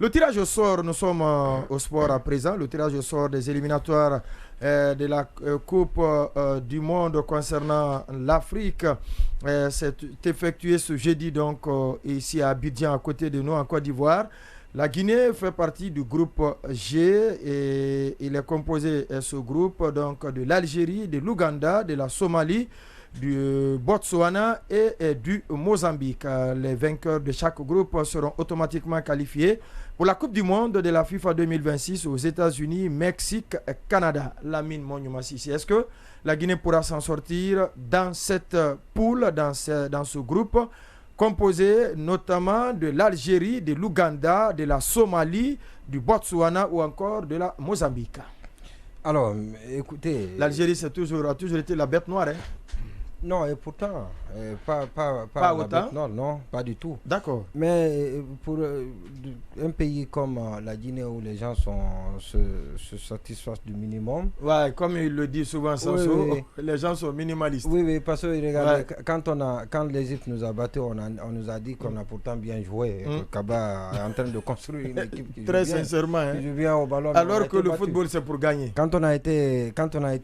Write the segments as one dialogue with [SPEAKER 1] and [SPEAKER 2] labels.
[SPEAKER 1] Le tirage au sort, nous sommes au sport à présent. Le tirage au sort des éliminatoires de la Coupe du Monde concernant l'Afrique s'est effectué ce jeudi donc ici à Abidjan, à côté de nous en Côte d'Ivoire. La Guinée fait partie du groupe G et il est composé ce groupe donc de l'Algérie, de l'Ouganda, de la Somalie, du Botswana et du Mozambique. Les vainqueurs de chaque groupe seront automatiquement qualifiés pour la Coupe du Monde de la FIFA 2026 aux États-Unis, Mexique et Canada. Lamine Monumassi, est-ce que la Guinée pourra s'en sortir dans cette poule, dans ce groupe composé notamment de l'Algérie, de l'Ouganda, de la Somalie, du Botswana ou encore de la Mozambique?
[SPEAKER 2] Alors, écoutez...
[SPEAKER 1] L'Algérie a toujours été la bête noire, hein?
[SPEAKER 2] Non, et pourtant, pas
[SPEAKER 1] la
[SPEAKER 2] autant bête noire, non, pas du tout.
[SPEAKER 1] D'accord.
[SPEAKER 2] Mais pour un pays comme la Guinée où les gens se satisfassent du minimum...
[SPEAKER 1] Ouais, comme il le dit souvent, Sanso, oui. Les gens sont minimalistes.
[SPEAKER 2] Oui, parce que regardez, quand l'Égypte nous a battus, on nous a dit qu'on a pourtant bien joué. Kaba est en train de construire une équipe qui joue
[SPEAKER 1] très
[SPEAKER 2] bien,
[SPEAKER 1] sincèrement,
[SPEAKER 2] qui joue bien au ballon.
[SPEAKER 1] Alors que le football, c'est pour gagner.
[SPEAKER 2] Quand on a été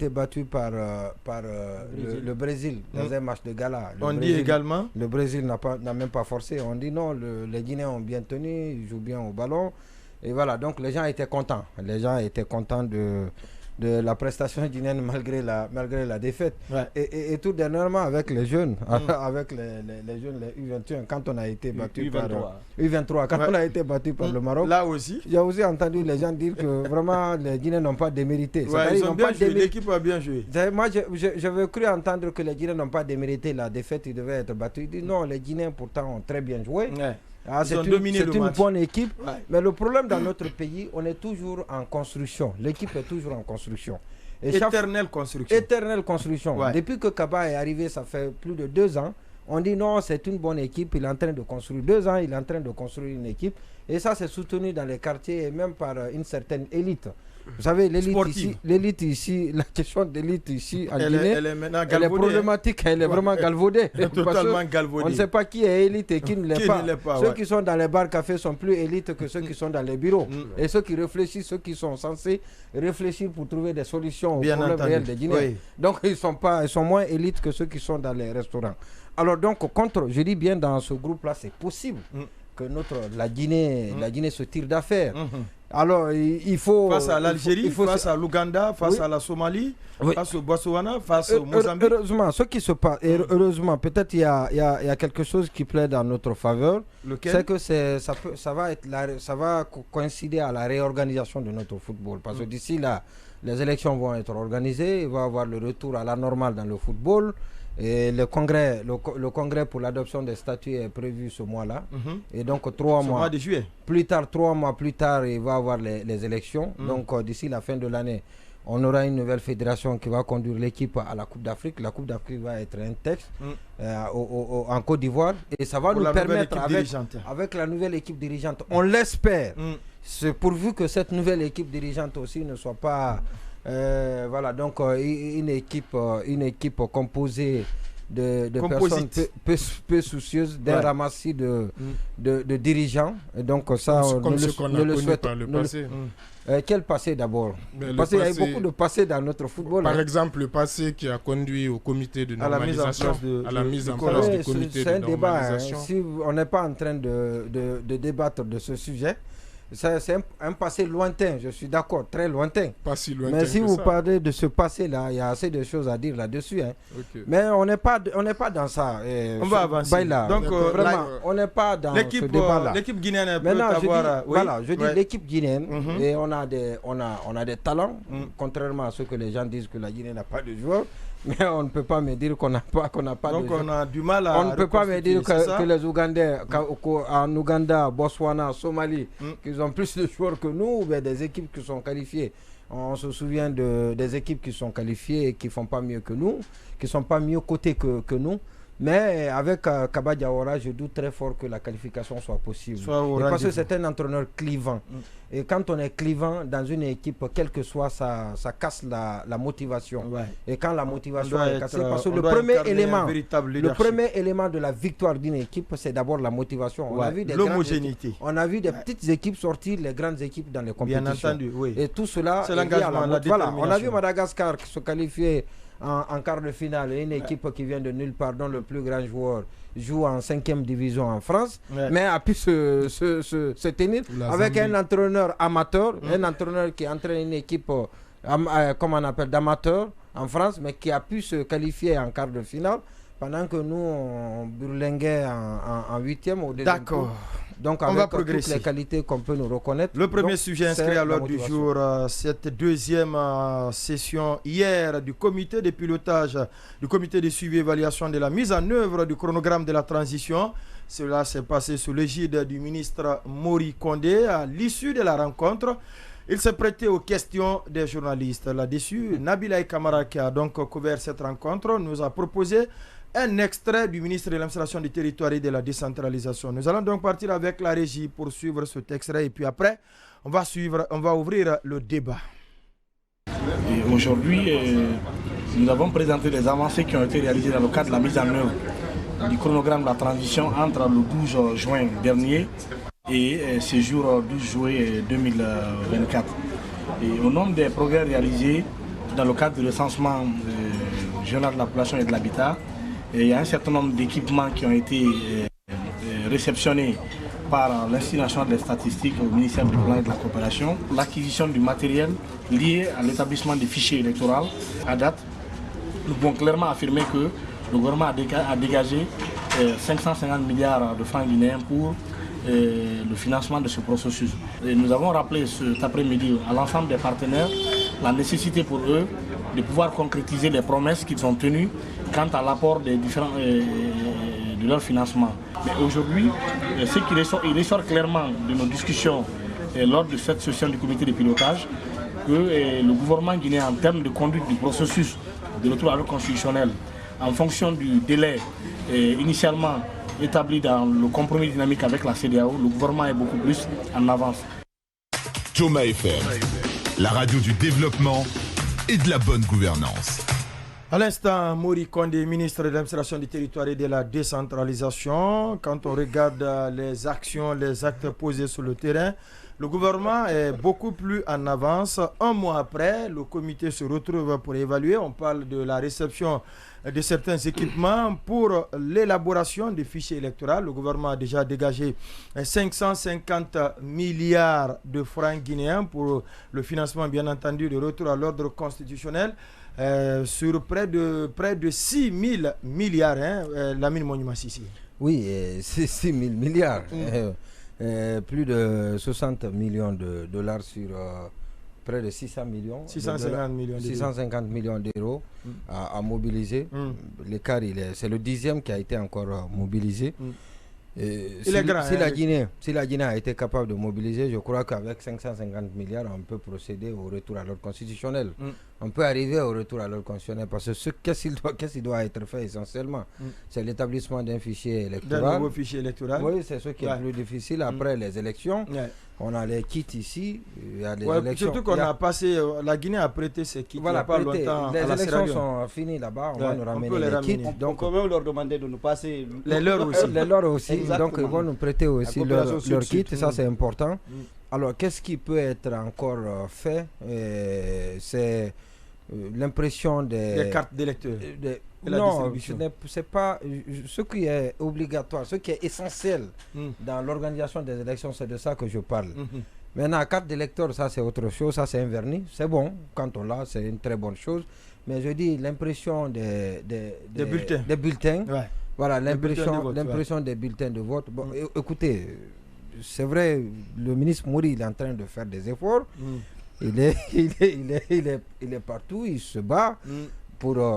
[SPEAKER 2] battu par le Brésil dans un match de gala,
[SPEAKER 1] également
[SPEAKER 2] le Brésil n'a même pas forcé. On dit non, les Guinéens ont bien tenu, ils jouent bien au ballon. Et voilà, donc les gens étaient contents. Les gens étaient contents de la prestation guinéenne malgré la défaite.
[SPEAKER 1] Ouais.
[SPEAKER 2] Et tout dernièrement avec les jeunes, avec les jeunes, les U21, quand on a été battu par U23, quand on a été battu par le Maroc.
[SPEAKER 1] Là aussi.
[SPEAKER 2] J'ai aussi entendu les gens dire que vraiment les Guinéens n'ont pas démérité.
[SPEAKER 1] Ouais, ils ont bien joué, l'équipe a bien joué.
[SPEAKER 2] Moi, j'avais cru entendre que les Guinéens n'ont pas démérité la défaite, ils devaient être battus. Ils disent non, les Guinéens pourtant ont très bien joué.
[SPEAKER 1] Ouais.
[SPEAKER 2] C'est une bonne équipe, mais le problème dans notre pays, on est toujours en construction. L'équipe est toujours en construction.
[SPEAKER 1] Éternelle construction.
[SPEAKER 2] Éternelle construction. Ouais. Depuis que Kaba est arrivé, ça fait plus de 2 ans. On dit non, c'est une bonne équipe. Il est en train de construire 2 ans. Il est en train de construire une équipe. Et ça, c'est soutenu dans les quartiers et même par une certaine élite. Vous savez, l'élite ici, la question d'élite ici en Guinée, elle est problématique, elle est vraiment galvaudée.
[SPEAKER 1] Totalement galvaudée.
[SPEAKER 2] On ne sait pas qui est élite et qui ne l'est pas. Ceux qui sont dans les bars cafés sont plus élites que ceux qui sont dans les bureaux. Et ceux qui réfléchissent, ceux qui sont censés réfléchir pour trouver des solutions aux problèmes réels des Guinéens. Oui. Donc ils sont moins élites que ceux qui sont dans les restaurants. Alors donc, je dis bien dans ce groupe-là, c'est possible que la Guinée se tire d'affaire. Alors, il faut...
[SPEAKER 1] Face à l'Algérie, face à l'Ouganda, face à la Somalie, face au Botswana, face au Mozambique.
[SPEAKER 2] Heureusement, ce qui se passe, heureusement, peut-être il y a quelque chose qui plaît dans notre faveur. C'est que ça va coïncider à la réorganisation de notre football. Parce que d'ici là, les élections vont être organisées, il va y avoir le retour à la normale dans le football. Et le congrès pour l'adoption des statuts est prévu ce mois-là. Et donc 3 mois
[SPEAKER 1] de juillet.
[SPEAKER 2] Plus tard, 3 mois plus tard, il va y avoir les élections. Donc d'ici la fin de l'année, on aura une nouvelle fédération qui va conduire l'équipe à la Coupe d'Afrique. La Coupe d'Afrique va être un texte en Côte d'Ivoire. Et ça va nous permettre, avec la nouvelle équipe dirigeante, on l'espère, c'est pourvu que cette nouvelle équipe dirigeante aussi ne soit pas... voilà, donc une équipe composée de personnes peu soucieuses, d'un ramassis de dirigeants. Et donc ça,
[SPEAKER 3] comme ce qu'on a connu par le passé.
[SPEAKER 2] Quel passé d'abord? Parce qu'il y a eu beaucoup de passé dans notre football.
[SPEAKER 3] Par exemple, le passé qui a conduit au comité de normalisation, à la mise en place du comité de normalisation.
[SPEAKER 2] Si on n'est pas en train de débattre de ce sujet, c'est un passé lointain, je suis d'accord, très lointain.
[SPEAKER 3] Pas si lointain.
[SPEAKER 2] Mais si vous parlez de ce passé-là, il y a assez de choses à dire là-dessus. Mais on n'est pas dans ça.
[SPEAKER 1] On va avancer.
[SPEAKER 2] Donc, vraiment, on n'est pas dans ce débat-là.
[SPEAKER 1] L'équipe guinéenne peut
[SPEAKER 2] avoir... je dis l'équipe guinéenne, et on a des talents, contrairement à ce que les gens disent que la Guinée n'a pas de joueurs. Mais on ne peut pas me dire qu'on n'a pas
[SPEAKER 1] donc
[SPEAKER 2] de
[SPEAKER 1] on a du mal à...
[SPEAKER 2] On ne peut pas me dire que les Ougandais, en Ouganda, Botswana, Somalie, qu'ils ont plus de joueurs que nous, ou bien des équipes qui sont qualifiées. On se souvient des équipes qui sont qualifiées et qui ne font pas mieux que nous, qui ne sont pas mieux cotées que nous. Mais avec Kaba Diawara, je doute très fort que la qualification soit possible. Parce que c'est un entraîneur clivant. Et quand on est clivant dans une équipe, quel que soit, ça casse la motivation. Et quand la motivation est cassée, parce que le premier élément de la victoire d'une équipe, c'est d'abord la motivation. On a vu
[SPEAKER 1] l'homogénéité.
[SPEAKER 2] On a vu des petites équipes sortir les grandes équipes dans les compétitions.
[SPEAKER 1] Bien entendu, oui.
[SPEAKER 2] Et tout cela,
[SPEAKER 1] c'est l'engagement, la détermination.
[SPEAKER 2] On a vu Madagascar se qualifier en quart de finale, une équipe qui vient de nulle part, dont le plus grand joueur joue en 5e division en France, mais a pu se tenir avec un entraîneur amateur, un entraîneur qui entraîne une équipe, comme on appelle, d'amateurs en France, mais qui a pu se qualifier en quart de finale, pendant que nous, on burlinguait en 8e au deuxième tour.
[SPEAKER 1] D'accord.
[SPEAKER 2] Donc on va progresser. Toutes les qualités qu'on peut nous reconnaître.
[SPEAKER 1] Le premier sujet inscrit à l'ordre du jour, cette deuxième session hier du comité de pilotage, du comité de suivi et évaluation de la mise en œuvre du chronogramme de la transition. Cela s'est passé sous l'égide du ministre Mori Kondé. À l'issue de la rencontre, il s'est prêté aux questions des journalistes. Là-dessus, Nabila Kamara, qui a donc couvert cette rencontre, nous a proposé un extrait du ministre de l'administration du territoire et de la décentralisation. Nous allons donc partir avec la régie pour suivre cet extrait et puis après, on va ouvrir le débat.
[SPEAKER 4] Aujourd'hui, nous avons présenté les avancées qui ont été réalisées dans le cadre de la mise en œuvre du chronogramme de la transition entre le 12 juin dernier et ce jour 12 juillet 2024. Et au nombre des progrès réalisés dans le cadre du recensement général de la population et de l'habitat, il y a un certain nombre d'équipements qui ont été réceptionnés par l'Institut national des statistiques au ministère du Plan et de la Coopération. L'acquisition du matériel lié à l'établissement des fichiers électoraux à date, nous pouvons clairement affirmer que le gouvernement a dégagé 550 milliards de francs guinéens pour le financement de ce processus. Et nous avons rappelé cet après-midi à l'ensemble des partenaires la nécessité pour eux de pouvoir concrétiser les promesses qu'ils ont tenues quant à l'apport des différents de leur financement. Mais aujourd'hui, ce qui ressort clairement de nos discussions lors de cette session du comité de pilotage, que le gouvernement guinéen, en termes de conduite du processus de retour à l'ordre constitutionnel, en fonction du délai initialement établi dans le compromis dynamique avec la CEDEAO, le gouvernement est beaucoup plus en avance.
[SPEAKER 5] Joma FM, la radio du développement et de la bonne gouvernance.
[SPEAKER 1] À l'instant, Mori Kondé, ministre de l'administration du territoire et de la décentralisation. Quand on regarde les actions, les actes posés sur le terrain, le gouvernement est beaucoup plus en avance. Un mois après, le comité se retrouve pour évaluer. On parle de la réception de certains équipements pour l'élaboration des fichiers électoraux. Le gouvernement a déjà dégagé 550 milliards de francs guinéens pour le financement, bien entendu, du retour à l'ordre constitutionnel. Sur près de 6 000 milliards, Lamine Monument Sissi.
[SPEAKER 2] Oui, c'est 6 000 milliards. Plus de 60 millions de dollars sur près de 600 millions. 650 millions d'euros à mobiliser. L'écart, c'est le 10e qui a été encore mobilisé. Si la Guinée a été capable de mobiliser, je crois qu'avec 550 milliards, on peut procéder au retour à l'ordre constitutionnel. On peut arriver au retour à l'ordre constitutionnel parce que qu'est-ce qui doit être fait essentiellement, c'est l'établissement d'un fichier électoral.
[SPEAKER 1] D'un nouveau fichier électoral.
[SPEAKER 2] Oui, c'est ce qui est plus difficile après les élections. On a les kits ici, il y a des élections.
[SPEAKER 1] Surtout qu'on a passé, la Guinée a prêté ses kits il n'y a pas longtemps.
[SPEAKER 2] Les élections sont finies là-bas, on va nous ramener les kits.
[SPEAKER 6] Donc on peut même leur demander de nous passer
[SPEAKER 1] les leurs aussi.
[SPEAKER 2] Les leurs aussi, donc ils vont nous prêter aussi leurs kits, ça c'est important. Alors qu'est-ce qui peut être encore fait? C'est l'impression des
[SPEAKER 1] cartes d'électeurs.
[SPEAKER 2] Non, c'est pas ce qui est obligatoire, ce qui est essentiel dans l'organisation des élections, c'est de ça que je parle. Maintenant, carte d'électeur, ça c'est autre chose, ça c'est un vernis, c'est bon, quand on l'a, c'est une très bonne chose. Mais je dis l'impression des bulletins. Voilà, l'impression des bulletins de vote. Bon, écoutez, c'est vrai, le ministre Mori, il est en train de faire des efforts. Il est partout, il se bat.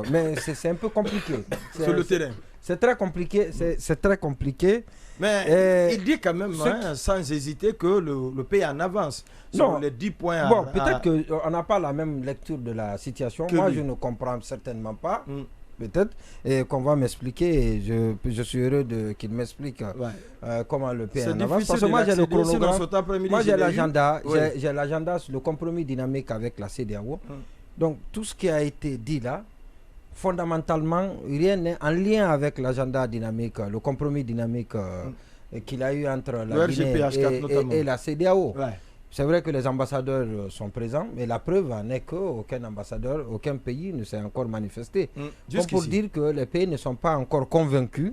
[SPEAKER 2] Mais c'est un peu compliqué.
[SPEAKER 1] Sur le terrain.
[SPEAKER 2] C'est très compliqué. C'est très compliqué.
[SPEAKER 1] Mais il dit quand même, sans hésiter, que le pays en avance sur les 10 points.
[SPEAKER 2] Bon, peut-être qu'on n'a pas la même lecture de la situation. Moi, je ne comprends certainement pas. peut-être, et qu'on va m'expliquer. Je suis heureux qu'il m'explique comment le pays en avance. Parce que moi, j'ai le chronogramme, moi, j'ai l'agenda, j'ai l'agenda sur le compromis dynamique avec la CEDEAO. Donc, tout ce qui a été dit là, fondamentalement, rien n'est en lien avec l'agenda dynamique, le compromis dynamique qu'il a eu entre la Guinée et la CEDEAO. C'est vrai que les ambassadeurs sont présents, mais la preuve en est qu'aucun ambassadeur, aucun pays ne s'est encore manifesté. Donc pour dire que les pays ne sont pas encore convaincus,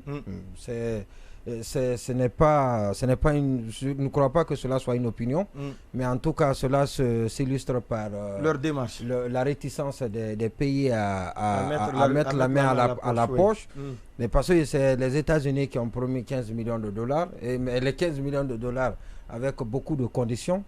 [SPEAKER 2] ce n'est pas je ne crois pas que cela soit une opinion, mais en tout cas cela s'illustre par
[SPEAKER 1] leur démarche,
[SPEAKER 2] la réticence des pays à mettre la main à la poche. Mais parce que c'est les États-Unis qui ont promis 15 millions de dollars, et les 15 millions de dollars avec beaucoup de conditions,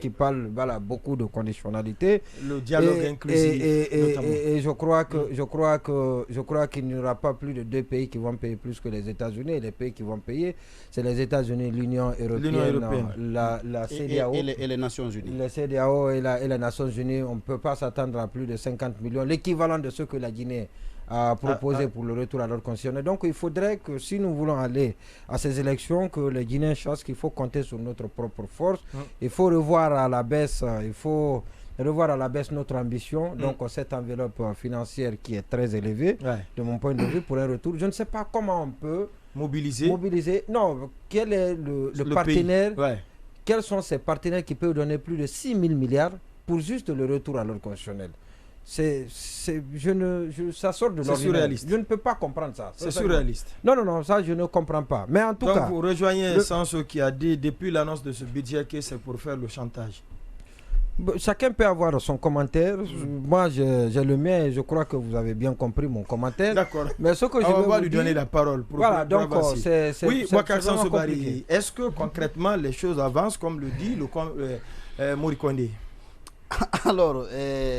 [SPEAKER 2] qui parlent beaucoup de conditionnalités.
[SPEAKER 1] Le dialogue inclusif.
[SPEAKER 2] Et je crois qu'il n'y aura pas plus de 2 pays qui vont payer plus que les États-Unis. Et les pays qui vont payer, c'est les États-Unis, l'Union européenne, la CEDEAO
[SPEAKER 6] et les Nations Unies.
[SPEAKER 2] La CEDEAO et les Nations Unies, on ne peut pas s'attendre à plus de 50 millions, l'équivalent de ce que la Guinée a proposé pour le retour à l'ordre constitutionnel. Donc il faudrait que si nous voulons aller à ces élections, que les Guinéens sachent qu'il faut compter sur notre propre force. Il faut revoir à la baisse, notre ambition. Donc cette enveloppe financière qui est très élevée, de mon point de vue, pour un retour. Je ne sais pas comment on peut mobiliser. Non, quel est le partenaire, quels sont ces partenaires qui peuvent donner plus de 6 000 milliards pour juste le retour à l'ordre constitutionnel? Ça sort de l'ordinaire.
[SPEAKER 1] Surréaliste.
[SPEAKER 2] Je ne peux pas comprendre ça.
[SPEAKER 1] C'est surréaliste.
[SPEAKER 2] Non, ça je ne comprends pas. Mais en tout cas,
[SPEAKER 1] vous rejoignez Sanso qui a dit depuis l'annonce de ce budget que c'est pour faire le chantage.
[SPEAKER 2] Chacun peut avoir son commentaire. Moi, j'ai le mien et je crois que vous avez bien compris mon commentaire.
[SPEAKER 1] D'accord.
[SPEAKER 2] Mais ce que
[SPEAKER 1] on va lui donner la parole.
[SPEAKER 2] Donc,
[SPEAKER 1] oui, Boubacar Sabari, est-ce que concrètement les choses avancent comme le dit Mori Kondé?
[SPEAKER 6] Alors,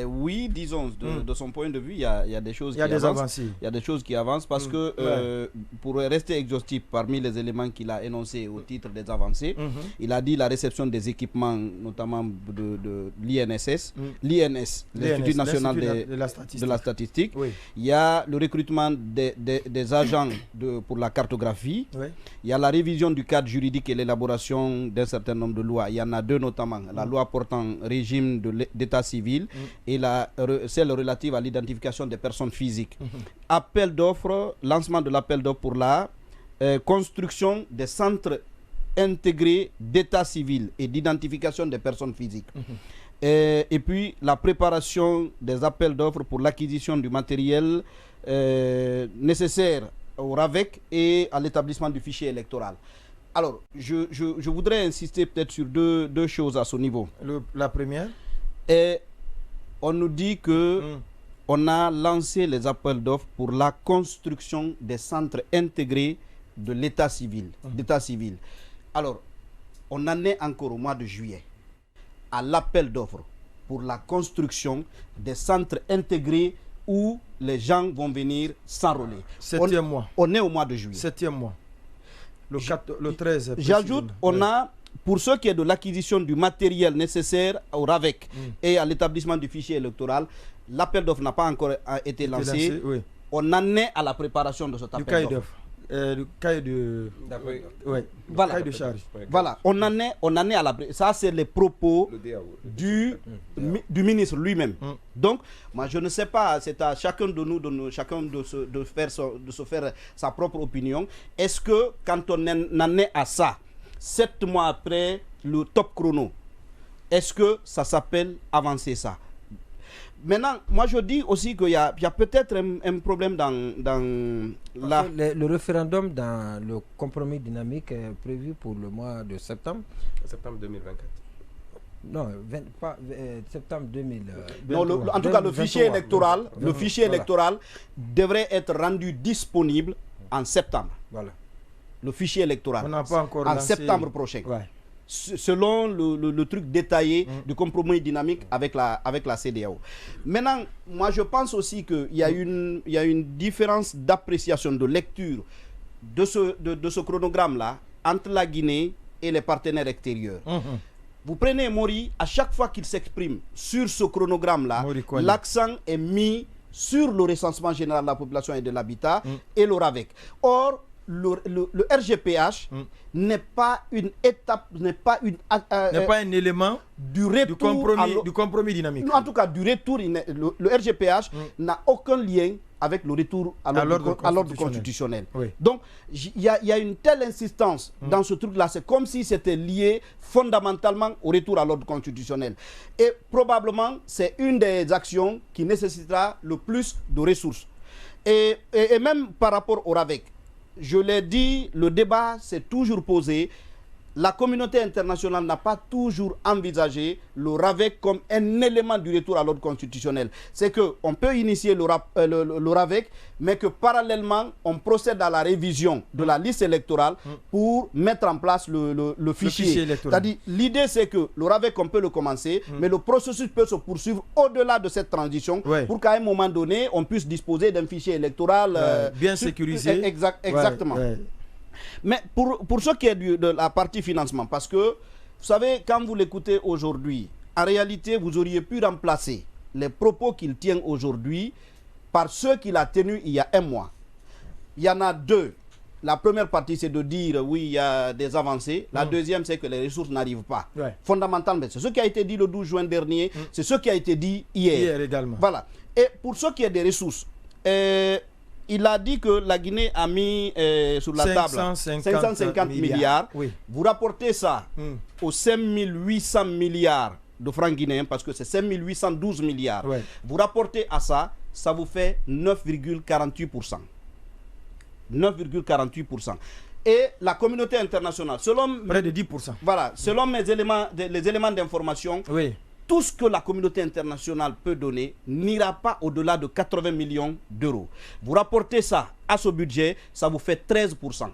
[SPEAKER 6] oui, disons, de son point de vue, il y a des choses qui avancent. Il y a des choses qui avancent parce que, pour rester exhaustif parmi les éléments qu'il a énoncés au titre des avancées, il a dit la réception des équipements, notamment de l'INSS, l'Institut national de la statistique. Il y a le recrutement des agents pour la cartographie. Il y a la révision du cadre juridique et l'élaboration d'un certain nombre de lois. Il y en a 2 notamment. La loi portant régime d'état civil et celle relative à l'identification des personnes physiques. Appel d'offres, lancement de l'appel d'offres pour la construction des centres intégrés d'état civil et d'identification des personnes physiques. Et puis la préparation des appels d'offres pour l'acquisition du matériel nécessaire au RAVEC et à l'établissement du fichier électoral. Alors, je voudrais insister peut-être sur deux choses à ce niveau.
[SPEAKER 1] La première,
[SPEAKER 6] et on nous dit que on a lancé les appels d'offres pour la construction des centres intégrés de l'état civil, Alors, on en est encore au mois de juillet à l'appel d'offres pour la construction des centres intégrés où les gens vont venir s'enrôler.
[SPEAKER 1] 7e mois.
[SPEAKER 6] On est au mois de juillet.
[SPEAKER 1] 7e mois. Le 13.
[SPEAKER 6] J'ajoute, on a, pour ce qui est de l'acquisition du matériel nécessaire au RAVEC et à l'établissement du fichier électoral, l'appel d'offres n'a pas encore été lancé. On en est à la préparation de cet appel d'offres.
[SPEAKER 1] Le cahier de charge.
[SPEAKER 6] Voilà, on en est à la. Ça, c'est les propos du ministre lui-même. Donc, moi, je ne sais pas, c'est à chacun de nous, de se faire sa propre opinion. Est-ce que, quand on en est à ça, 7 mois après le top chrono, est-ce que ça s'appelle avancer ça? Maintenant, moi je dis aussi qu'il y a peut-être un problème dans la...
[SPEAKER 2] Le référendum dans le compromis dynamique est prévu pour le mois de septembre.
[SPEAKER 3] Septembre 2024.
[SPEAKER 2] Non, septembre 2024.
[SPEAKER 6] Non, en tout cas, le fichier électoral devrait être rendu disponible en septembre.
[SPEAKER 2] Voilà.
[SPEAKER 6] Le fichier électoral.
[SPEAKER 1] On n'a pas encore
[SPEAKER 6] en septembre prochain. Selon le truc détaillé du compromis dynamique avec la CEDEAO. Maintenant, moi je pense aussi qu'il y a une différence d'appréciation, de lecture de ce chronogramme-là entre la Guinée et les partenaires extérieurs. Vous prenez Mori, à chaque fois qu'il s'exprime sur ce chronogramme-là, l'accent est mis sur le recensement général de la population et de l'habitat et l'ORAVEC. Or, le RGPH n'est pas une étape, n'est pas
[SPEAKER 1] un élément du compromis dynamique.
[SPEAKER 6] En tout cas, du retour, le RGPH n'a aucun lien avec le retour à l'ordre constitutionnel.
[SPEAKER 1] Oui.
[SPEAKER 6] Donc, il y a une telle insistance dans ce truc-là, c'est comme si c'était lié fondamentalement au retour à l'ordre constitutionnel. Et probablement, c'est une des actions qui nécessitera le plus de ressources. Et même par rapport au RAVEC, je l'ai dit, le débat s'est toujours posé. La communauté internationale n'a pas toujours envisagé le RAVEC comme un élément du retour à l'ordre constitutionnel. C'est qu'on peut initier le RAVEC, mais que parallèlement, on procède à la révision de la liste électorale pour mettre en place le fichier. C'est-à-dire, l'idée c'est que le RAVEC, on peut le commencer, mais le processus peut se poursuivre au-delà de cette transition pour qu'à un moment donné, on puisse disposer d'un fichier électoral
[SPEAKER 1] bien sécurisé.
[SPEAKER 6] Exactement. Mais pour ce qui est de la partie financement, parce que, vous savez, quand vous l'écoutez aujourd'hui, en réalité, vous auriez pu remplacer les propos qu'il tient aujourd'hui par ceux qu'il a tenus il y a un mois. Il y en a deux. La première partie, c'est de dire, oui, il y a des avancées. La deuxième, c'est que les ressources n'arrivent pas. Fondamentalement, c'est ce qui a été dit le 12 juin dernier, c'est ce qui a été dit hier.
[SPEAKER 1] Hier également.
[SPEAKER 6] Voilà. Et pour ce qui est des ressources, il a dit que la Guinée a mis sur la table 550 milliards.
[SPEAKER 1] Oui.
[SPEAKER 6] Vous rapportez ça aux 5800 milliards de francs guinéens, parce que c'est 5812 milliards. Vous rapportez à ça, ça vous fait 9,48%. 9,48%. Et la communauté internationale, selon...
[SPEAKER 1] Près de 10%.
[SPEAKER 6] Voilà, selon les éléments d'information, tout ce que la communauté internationale peut donner n'ira pas au-delà de 80 millions d'euros. Vous rapportez ça à ce budget, ça vous fait 13%.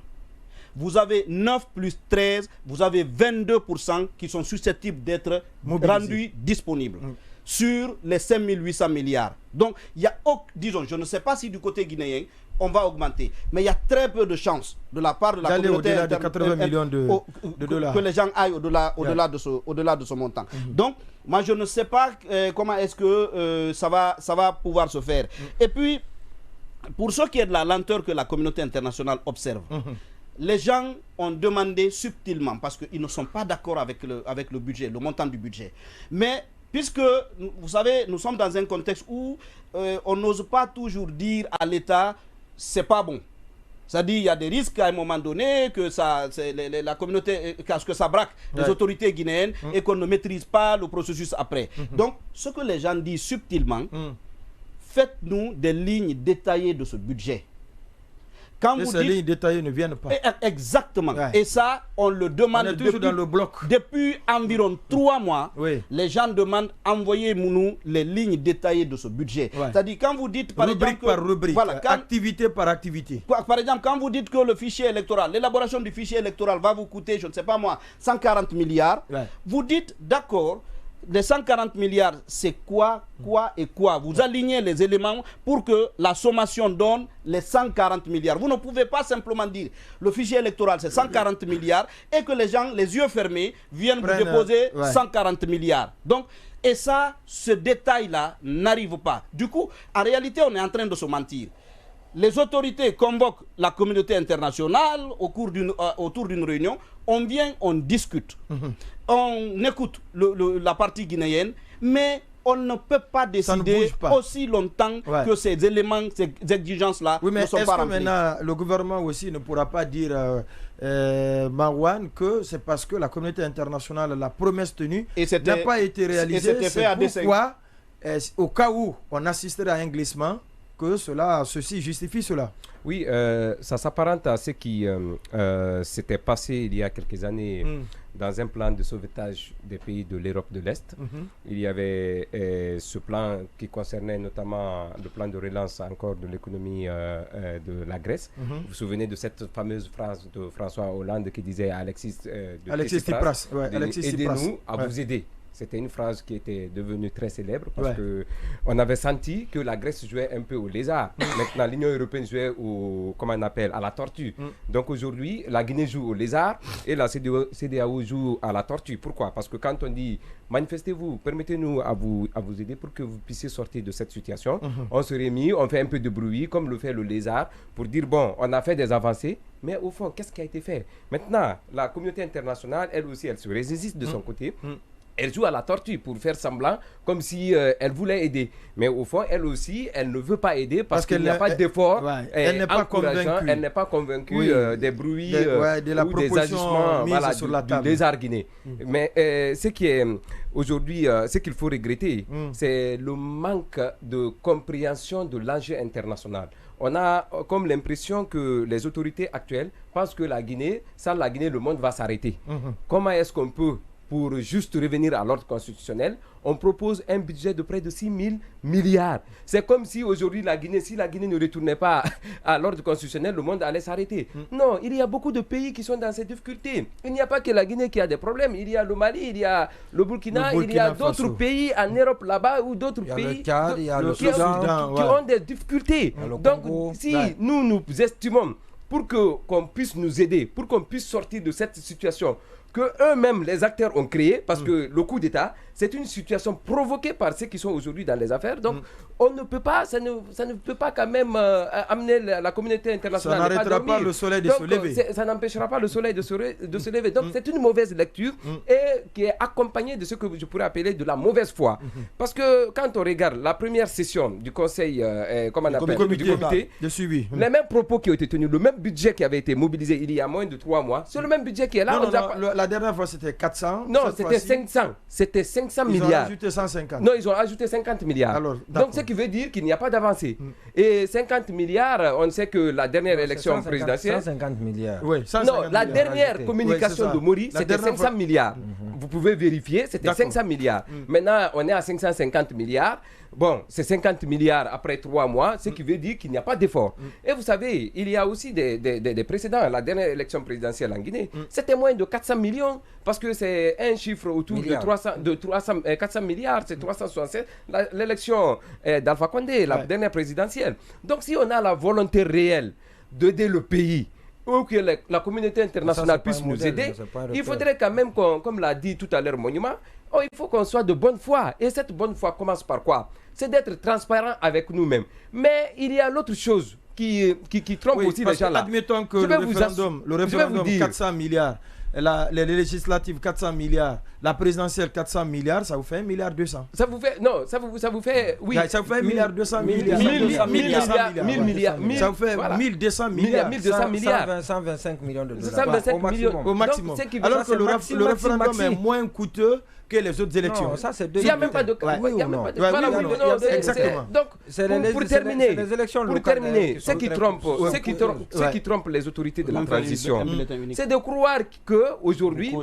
[SPEAKER 6] Vous avez 9 plus 13, vous avez 22% qui sont susceptibles d'être rendus disponibles sur les 5800 milliards. Donc, il y a, disons, je ne sais pas si du côté guinéen, on va augmenter. Mais il y a très peu de chances de la part de la communauté
[SPEAKER 1] au-delà de 80 millions de dollars.
[SPEAKER 6] Que les gens aillent au-delà de ce montant. Donc, moi, je ne sais pas comment est-ce que ça va pouvoir se faire. Et puis, pour ce qui est de la lenteur que la communauté internationale observe, les gens ont demandé subtilement, parce qu'ils ne sont pas d'accord avec le budget, le montant du budget. Mais puisque, vous savez, nous sommes dans un contexte où on n'ose pas toujours dire à l'État, c'est pas bon. C'est-à-dire qu'il y a des risques à un moment donné que la communauté, que ça braque les autorités guinéennes et qu'on ne maîtrise pas le processus après. Donc, ce que les gens disent subtilement, faites-nous des lignes détaillées de ce budget. Quand
[SPEAKER 1] ces lignes détaillées ne viennent pas.
[SPEAKER 6] Exactement. Et ça, on le demande
[SPEAKER 1] dans le bloc.
[SPEAKER 6] Depuis environ 3 mois. Les gens demandent, envoyez-nous les lignes détaillées de ce budget. C'est-à-dire, quand vous dites, par
[SPEAKER 1] rubrique
[SPEAKER 6] exemple...
[SPEAKER 1] par rubrique, activité par activité.
[SPEAKER 6] Par exemple, quand vous dites que le fichier électoral, l'élaboration du fichier électoral va vous coûter, je ne sais pas moi, 140 milliards, vous dites, d'accord, les 140 milliards, c'est quoi et quoi. Vous alignez les éléments pour que la sommation donne les 140 milliards. Vous ne pouvez pas simplement dire le fichier électoral c'est 140 milliards et que les gens, les yeux fermés, viennent vous déposer 140 milliards. Donc, et ça, ce détail-là n'arrive pas. Du coup, en réalité, on est en train de se mentir. Les autorités convoquent la communauté internationale autour d'une réunion. On vient, on discute. On écoute la partie guinéenne, mais on ne peut pas décider aussi longtemps que ces éléments, ces exigences-là ne sont pas remplies.
[SPEAKER 1] Maintenant, le gouvernement aussi ne pourra pas dire, Marwan, que c'est parce que la communauté internationale, la promesse tenue, n'a pas été réalisée. C'est pourquoi, au cas où on assisterait à un glissement, que ceci justifie cela.
[SPEAKER 7] Oui, ça s'apparente à ce qui s'était passé il y a quelques années dans un plan de sauvetage des pays de l'Europe de l'Est. Il y avait ce plan qui concernait notamment le plan de relance encore de l'économie de la Grèce. Vous vous souvenez de cette fameuse phrase de François Hollande qui disait à Alexis Tsipras, aidez-nous à vous aider. C'était une phrase qui était devenue très célèbre parce qu'on avait senti que la Grèce jouait un peu au lézard. Maintenant, l'Union européenne jouait à la tortue. Donc aujourd'hui, la Guinée joue au lézard et la CEDEAO joue à la tortue. Pourquoi? Parce que quand on dit manifestez-vous, permettez-nous à vous aider pour que vous puissiez sortir de cette situation, on se réunit, on fait un peu de bruit comme le fait le lézard pour dire bon, on a fait des avancées, mais au fond, qu'est-ce qui a été fait? Maintenant, la communauté internationale, elle aussi, elle se résiste de son côté. Elle joue à la tortue pour faire semblant comme si elle voulait aider. Mais au fond, elle aussi, elle ne veut pas aider parce qu'il n'y a pas d'effort.
[SPEAKER 1] Elle n'est pas convaincue.
[SPEAKER 7] Elle n'est pas convaincue des bruits de la ou des agissements sur la table. Du lézard guinéen. Mais ce qui est aujourd'hui, ce qu'il faut regretter, c'est le manque de compréhension de l'enjeu international. On a comme l'impression que les autorités actuelles pensent que la Guinée, sans la Guinée, le monde va s'arrêter. Comment est-ce qu'on peut, pour juste revenir à l'ordre constitutionnel, on propose un budget de près de 6 000 milliards. C'est comme si aujourd'hui, si la Guinée ne retournait pas à l'ordre constitutionnel, le monde allait s'arrêter. Non, il y a beaucoup de pays qui sont dans ces difficultés. Il n'y a pas que la Guinée qui a des problèmes. Il y a le Mali, il y a le Burkina il y a d'autres pays en Europe là-bas ou d'autres pays
[SPEAKER 2] le Tchad, il y a le Soudan,
[SPEAKER 7] qui ont des difficultés. Donc, si nous estimons pour qu'on puisse nous aider, pour qu'on puisse sortir de cette situation que eux-mêmes, les acteurs, ont créé, parce que le coup d'État, c'est une situation provoquée par ceux qui sont aujourd'hui dans les affaires. Donc, on ne peut pas, ça ne peut pas quand même amener la communauté internationale.
[SPEAKER 1] Ça n'arrêtera pas le soleil de se lever.
[SPEAKER 7] Ça n'empêchera pas le soleil de se lever. Donc, c'est une mauvaise lecture et qui est accompagnée de ce que je pourrais appeler de la mauvaise foi. Parce que quand on regarde la première session du conseil, du comité
[SPEAKER 1] de suivi,
[SPEAKER 7] les mêmes propos qui ont été tenus, le même budget qui avait été mobilisé il y a moins de 3 mois, c'est le même budget qui est là.
[SPEAKER 1] La dernière fois, c'était 400.
[SPEAKER 7] Non, c'était 500. C'était 500 milliards. Ils ont
[SPEAKER 1] ajouté 150.
[SPEAKER 7] Non, ils ont ajouté 50 milliards.
[SPEAKER 1] Alors,
[SPEAKER 7] donc, ce qui veut dire qu'il n'y a pas d'avancée. Et 50 milliards, on sait que la dernière élection présidentielle...
[SPEAKER 2] 150 milliards.
[SPEAKER 1] Oui, 150
[SPEAKER 7] non, la dernière communication de Mori, c'était 500 milliards. Vous pouvez vérifier, c'était 500 milliards. Maintenant, on est à 550 milliards. Bon, c'est 50 milliards après 3 mois, ce qui veut dire qu'il n'y a pas d'effort. Et vous savez, il y a aussi des précédents. La dernière élection présidentielle en Guinée, c'était moins de 400 millions, parce que c'est un chiffre autour de 400 milliards, c'est 367. L'élection d'Alpha Condé, la dernière présidentielle. Donc si on a la volonté réelle d'aider le pays, ou que la communauté internationale puisse nous aider, il faudrait quand même, comme l'a dit tout à l'heure Monument, il faut qu'on soit de bonne foi. Et cette bonne foi commence par quoi? C'est d'être transparent avec nous-mêmes. Mais il y a l'autre chose qui trompe aussi les gens là.
[SPEAKER 1] Admettons que le référendum 400 milliards, les législatives 400 milliards, la présidentielle 400 milliards, ça vous fait 1,2 milliard.
[SPEAKER 7] Ça vous fait, non, ça vous fait, oui.
[SPEAKER 1] Ça vous fait 1,2 milliard.
[SPEAKER 7] 1000 milliards.
[SPEAKER 1] Ça vous fait 1200 milliards.
[SPEAKER 2] 1200 milliards. 125 millions de dollars.
[SPEAKER 7] 125 millions
[SPEAKER 1] au maximum. Alors que le référendum est moins coûteux que les autres élections.
[SPEAKER 2] Non, ça c'est
[SPEAKER 7] il n'y a même pas de...
[SPEAKER 1] Exactement.
[SPEAKER 7] Donc, pour terminer, ce qui trompe les autorités de la transition, c'est de croire qu'aujourd'hui,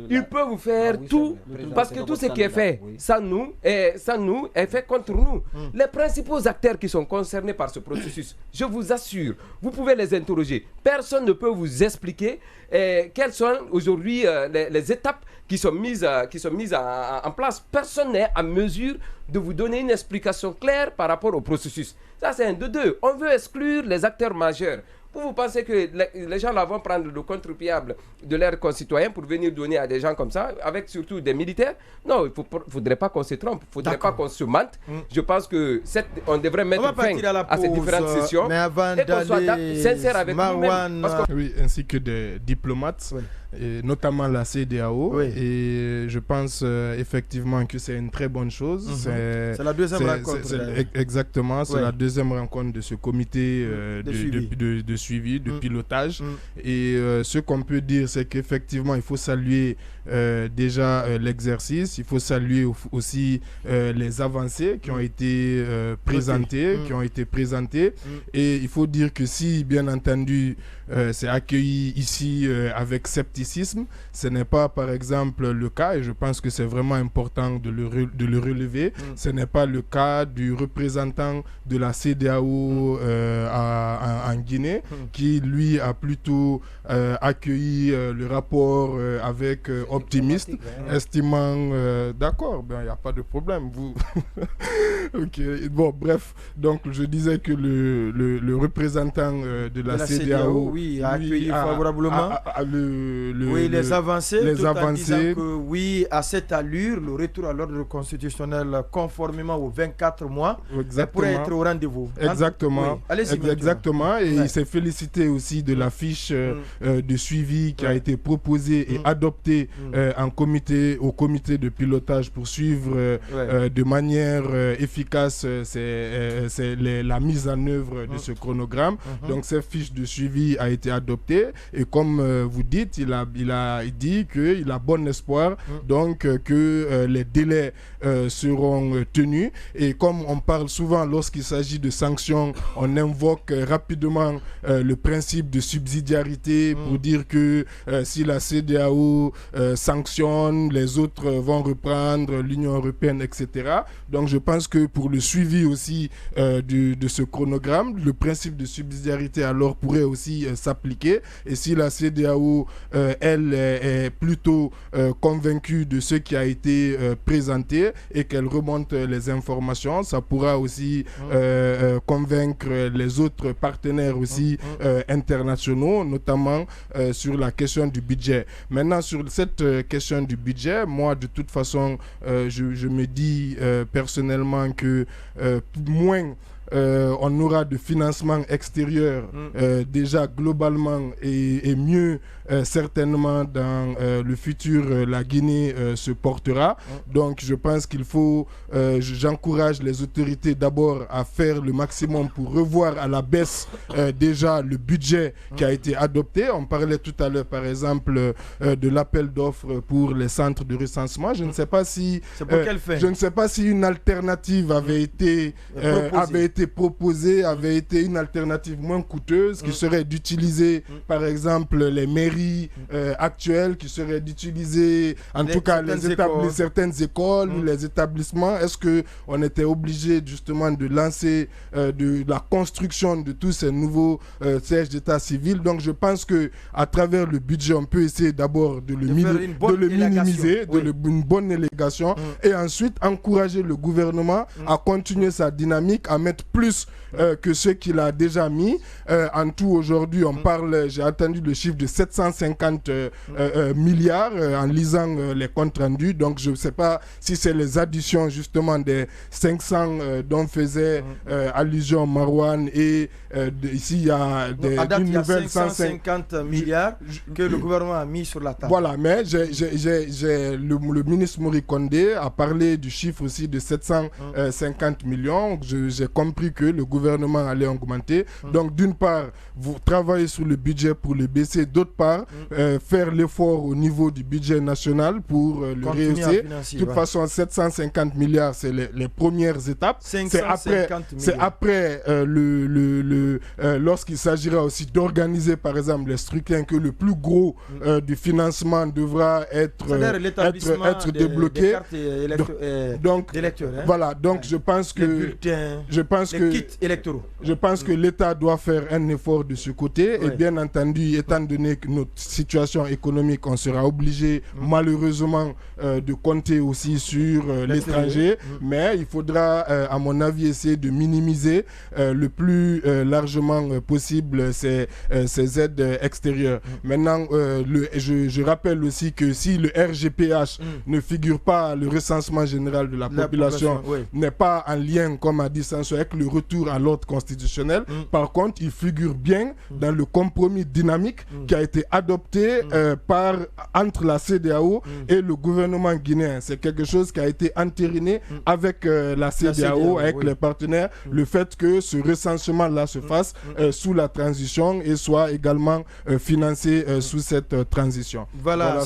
[SPEAKER 7] ils peuvent faire tout, parce que tout ce qui est fait sans nous est fait contre nous. Les principaux acteurs qui sont concernés par ce processus, je vous assure, vous pouvez les interroger. Personne ne peut vous expliquer quelles sont aujourd'hui les étapes qui sont mises en place. Personne n'est en mesure de vous donner une explication claire par rapport au processus. Ça, c'est un de deux. On veut exclure les acteurs majeurs. Vous pensez que les gens là vont prendre le contre-piable de leurs concitoyens pour venir donner à des gens comme ça, avec surtout des militaires? Non, il ne faudrait pas qu'on se trompe, il ne faudrait pas qu'on se mente. Je pense qu'on devrait mettre fin à ces différentes sessions et qu'on soit sincère avec nous-mêmes.
[SPEAKER 3] Oui, ainsi que des diplomates. Et notamment la CEDEAO, et je pense effectivement que c'est une très bonne chose.
[SPEAKER 1] C'est la deuxième rencontre.
[SPEAKER 3] Exactement, c'est la deuxième rencontre de ce comité de suivi, de pilotage. Et ce qu'on peut dire, c'est qu'effectivement, il faut saluer déjà l'exercice, il faut saluer aussi les avancées qui ont été présentées, et il faut dire que si, bien entendu, c'est accueilli ici avec scepticisme, scepticisme. Ce n'est pas, par exemple, le cas, et je pense que c'est vraiment important de le relever, ce n'est pas le cas du représentant de la CEDEAO en Guinée, qui, lui, a plutôt accueilli le rapport avec optimisme, estimant... D'accord, il n'y a pas de problème. Vous... Ok, bon, bref. Donc, je disais que le représentant de la CEDEAO,
[SPEAKER 1] a accueilli favorablement les avancées, en disant que oui, à cette allure, le retour à l'ordre constitutionnel conformément aux 24 mois pourrait être au rendez-vous.
[SPEAKER 3] Exactement. Exactement. Et il s'est félicité aussi de la fiche de suivi qui a été proposée et adoptée au comité de pilotage pour suivre de manière efficace la mise en œuvre de ce chronogramme. Donc cette fiche de suivi a été adoptée et comme vous dites, il a dit qu'il a bon espoir donc que les délais seront tenus, et comme on parle souvent lorsqu'il s'agit de sanctions, on invoque rapidement le principe de subsidiarité pour dire que si la CEDEAO sanctionne, les autres vont reprendre, l'Union européenne, etc. Donc je pense que pour le suivi aussi de ce chronogramme, le principe de subsidiarité alors pourrait aussi s'appliquer, et si la CEDEAO elle est plutôt convaincue de ce qui a été présenté et qu'elle remonte les informations, ça pourra aussi convaincre les autres partenaires aussi internationaux, notamment sur la question du budget. Maintenant, sur cette question du budget, moi de toute façon je me dis personnellement que moins on aura de financement extérieur déjà globalement et mieux certainement dans le futur la Guinée se portera. Donc je pense qu'il faut, j'encourage les autorités d'abord à faire le maximum pour revoir à la baisse déjà le budget qui a été adopté. On parlait tout à l'heure par exemple de l'appel d'offres pour les centres de recensement. Je ne sais pas si une alternative avait été proposée, avait été une alternative moins coûteuse qui serait d'utiliser par exemple les mairies actuelles, qui serait d'utiliser en tout cas certaines écoles ou les établissements. Est-ce qu'on était obligé justement de lancer de la construction de tous ces nouveaux sièges d'état civil? Donc je pense que à travers le budget on peut essayer d'abord de le minimiser, une bonne élégation, et ensuite encourager le gouvernement à continuer sa dynamique, à mettre plus que ce qu'il a déjà mis. En tout aujourd'hui on parle, j'ai entendu le chiffre de 750 milliards en lisant les comptes rendus. Donc je ne sais pas si c'est les additions justement des 500 dont faisait allusion Marouane, et ici il y a
[SPEAKER 1] une nouvelle 150 milliards que le gouvernement a mis sur la table.
[SPEAKER 3] Voilà, mais le ministre Mori Kondé a parlé du chiffre aussi de 750 millions. J'ai compris que le gouvernement allait augmenter. Donc d'une part, vous travaillez sur le budget pour le baisser, d'autre part, faire l'effort au niveau du budget national pour le rehausser. De toute façon, 750 milliards, c'est les premières étapes. C'est après lorsqu'il s'agira aussi d'organiser par exemple les scrutins que le plus gros du financement devra être débloqué. Voilà, donc je pense que l'État doit faire un effort de ce côté, et bien entendu, étant donné que notre situation économique, on sera obligé malheureusement de compter aussi sur l'étranger, mais il faudra à mon avis essayer de minimiser le plus largement possible ces aides extérieures. Maintenant, je rappelle aussi que si le RGPH ne figure pas, le recensement général de la population n'est pas en lien, comme a dit Sanso, avec le retour à l'ordre constitutionnel, par contre il figure bien dans le compromis dynamique qui a été adopté entre la CEDEAO et le gouvernement guinéen. C'est quelque chose qui a été entériné avec la CEDEAO, avec les partenaires, le fait que ce recensement-là se fasse sous la transition et soit également financé sous cette transition.
[SPEAKER 1] Voilà,